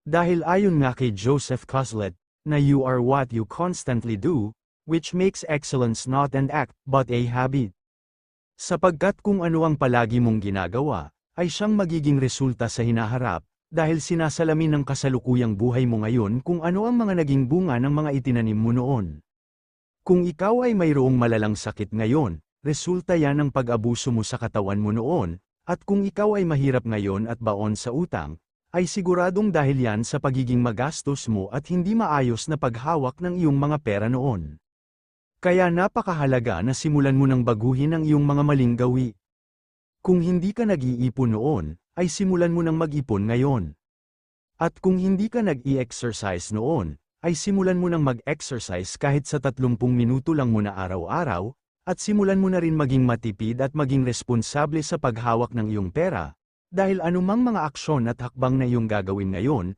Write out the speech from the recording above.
Dahil ayon nga kay Joseph Cazalet, na you are what you constantly do, which makes excellence not an act, but a habit. Sapagkat kung ano ang palagi mong ginagawa, ay siyang magiging resulta sa hinaharap, dahil sinasalamin ng kasalukuyang buhay mo ngayon kung ano ang mga naging bunga ng mga itinanim mo noon. Kung ikaw ay mayroong malalang sakit ngayon, resulta yan ng pag-abuso mo sa katawan mo noon, at kung ikaw ay mahirap ngayon at baon sa utang, ay siguradong dahil yan sa pagiging magastos mo at hindi maayos na paghawak ng iyong mga pera noon. Kaya napakahalaga na simulan mo nang baguhin ang iyong mga maling gawi. Kung hindi ka nag-iipon noon, ay simulan mo nang mag-ipon ngayon. At kung hindi ka nag-i-exercise noon, ay simulan mo nang mag-exercise kahit sa 30 minuto lang muna araw-araw, at simulan mo na rin maging matipid at maging responsable sa paghawak ng iyong pera. Dahil anumang mga aksyon at hakbang na iyong gagawin ngayon,